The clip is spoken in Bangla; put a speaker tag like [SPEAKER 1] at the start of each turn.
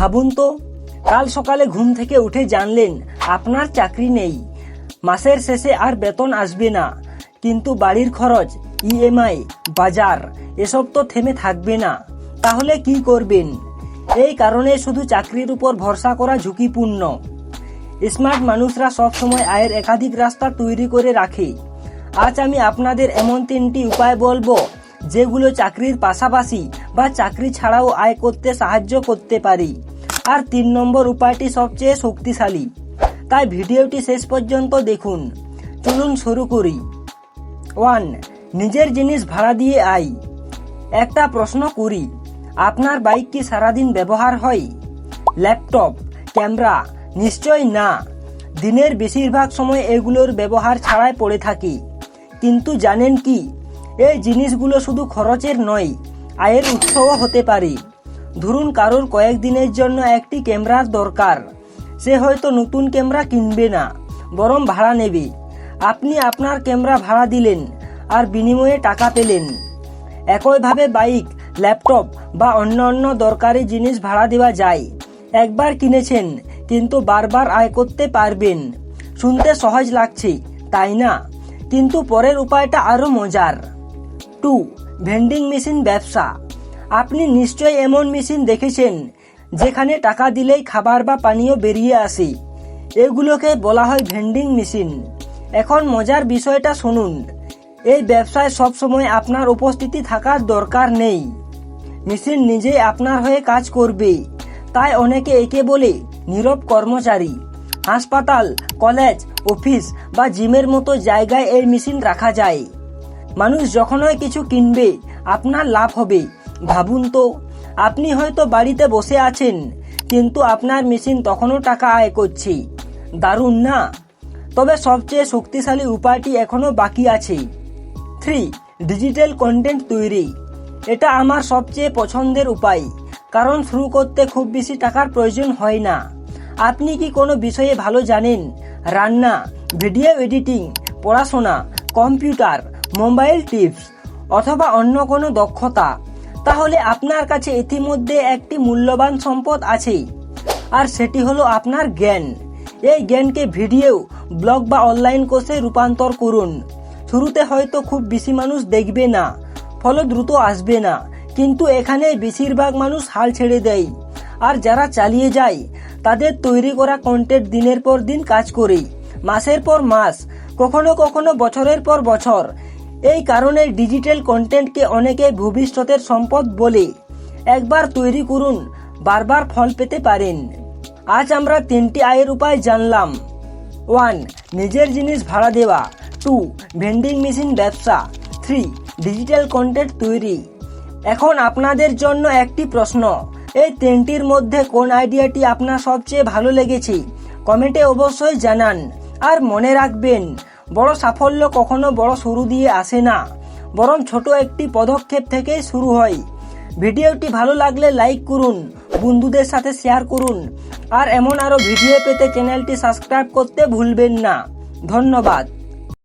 [SPEAKER 1] ভাবুন তো, কাল সকালে ঘুম থেকে উঠে জানলেন আপনার চাকরি নেই, মাসের শেষে আর বেতন আসবে না, কিন্তু বাড়ির খরচ, ইএমআই, বাজার এসব তো থেমে থাকবে না। তাহলে কি করবেন? এই কারণে শুধু চাকরির উপর ভরসা করা ঝুঁকিপূর্ণ। স্মার্ট মানুষরা সবসময় আয়ের একাধিক রাস্তা তৈরি করে রাখে। আজ আমি আপনাদের এমন 3টি উপায় বলবো যেগুলো চাকরির পাশাপাশি বা চাকরি ছাড়াও আয় করতে সাহায্য করতে পারে। আর 3 নম্বর উপায়টি সবচেয়ে শক্তিশালী, তাই ভিডিওটি শেষ পর্যন্ত দেখুন। চলুন শুরু করি। 1. নিজের জিনিস ভাড়া দিয়ে আয়। একটা প্রশ্ন করি, আপনার বাইক কি সারাদিন ব্যবহার হয়? Laptop, camera? নিশ্চয় না। দিনের বেশিরভাগ সময় এগুলোর ব্যবহার ছাড়াই পড়ে থাকি। কিন্তু জানেন কি, এই জিনিসগুলো শুধু খরচের নয়, আয়ের উৎসও হতে পারে। ধরুন কারোর কয়েকদিনের জন্য একটি ক্যামেরার দরকার, সে হয়তো নতুন ক্যামেরা কিনবে না, বরং ভাড়া নেবে। আপনি আপনার ক্যামেরা ভাড়া দিলেন আর বিনিময়ে টাকা পেলেন। একইভাবে বাইক, ল্যাপটপ বা অন্য দরকারি জিনিস ভাড়া দেওয়া যায়। একবার কিনেছেন, কিন্তু বারবার আয় করতে পারবেন। শুনতে সহজ লাগছে, তাই না? কিন্তু পরের উপায়টা আরো মজার। 2. ভেন্ডিং মেশিন ব্যবসা। আপনি নিশ্চয়ই এমন মেশিন দেখেছেন যেখানে টাকা দিলেই খাবার বা পানীয় বেরিয়ে আসে। এগুলোকে বলা হয় ভেন্ডিং মেশিন। এখন মজার বিষয়টা শুনুন, এই ব্যবসায় সবসময় আপনার উপস্থিতি থাকার দরকার নেই। মেশিন নিজেই আপনার হয়ে কাজ করবে। তাই অনেকে একে বলে নীরব কর্মচারী। হাসপাতাল, কলেজ, অফিস বা জিমের মতো জায়গায় এই মেশিন রাখা যায়। মানুষ যখনই কিছু কিনবে, আপনার লাভ হবে। ভাবুন তো, আপনি হয়তো বাড়িতে বসে আছেন, কিন্তু আপনার মেশিন তখনও টাকা আয় করছে। দারুণ না? তবে সবচেয়ে শক্তিশালী উপায়টি এখনো বাকি আছে। 3. ডিজিটাল কন্টেন্ট তৈরি। এটা আমার সবচেয়ে পছন্দের উপায়, কারণ শুরু করতে খুব বেশি টাকার প্রয়োজন হয় না। আপনি কি কোনো বিষয়ে ভালো জানেন? রান্না, ভিডিও এডিটিং, পড়াশোনা, কম্পিউটার, মোবাইল টিপস অথবা অন্য কোনো দক্ষতা? তাহলে আপনার কাছে ইতিমধ্যে একটি মূল্যবান সম্পদ আছে, আর সেটি হলো আপনার জ্ঞান। এই জ্ঞানকে ভিডিও, ব্লগ বা অনলাইন কোর্সে রূপান্তর করুন। শুরুতে হয়তো খুব বেশি মানুষ দেখবে না, ফল দ্রুত আসবে না, কিন্তু এখানে বেশিরভাগ মানুষ হাল ছেড়ে দেয়। আর যারা চালিয়ে যায়, তাদের তৈরি করা কন্টেন্ট দিনের পর দিন কাজ করে, মাসের পর মাস, কখনো কখনো বছরের পর বছর। এই কারণে ডিজিটাল কন্টেন্টকে অনেকে ভবিষ্যতের সম্পদ বলে। একবার তৈরি করুন, বারবার ফল পেতে পারেন। আজ আমরা 3টি আয়ের উপায় জানলাম। 1. নিজের জিনিস ভাড়া দেওয়া। 2. ভেন্ডিং মেশিন ব্যবসা। 3. ডিজিটাল কন্টেন্ট তৈরি। এখন আপনাদের জন্য একটি প্রশ্ন, এই 3টির মধ্যে কোন আইডিয়াটি আপনার সবচেয়ে ভালো লেগেছে? কমেন্টে অবশ্যই জানান। আর মনে রাখবেন, বড় সাফল্য কখনো বড় শুরু দিয়ে আসে না, বরং ছোট একটি পদক্ষেপ থেকেই শুরু হয়। ভিডিওটি ভালো লাগলে লাইক করুন, বন্ধুদের সাথে শেয়ার করুন, আর এমন আরো ভিডিও পেতে চ্যানেলটি সাবস্ক্রাইব করতে ভুলবেন না। ধন্যবাদ।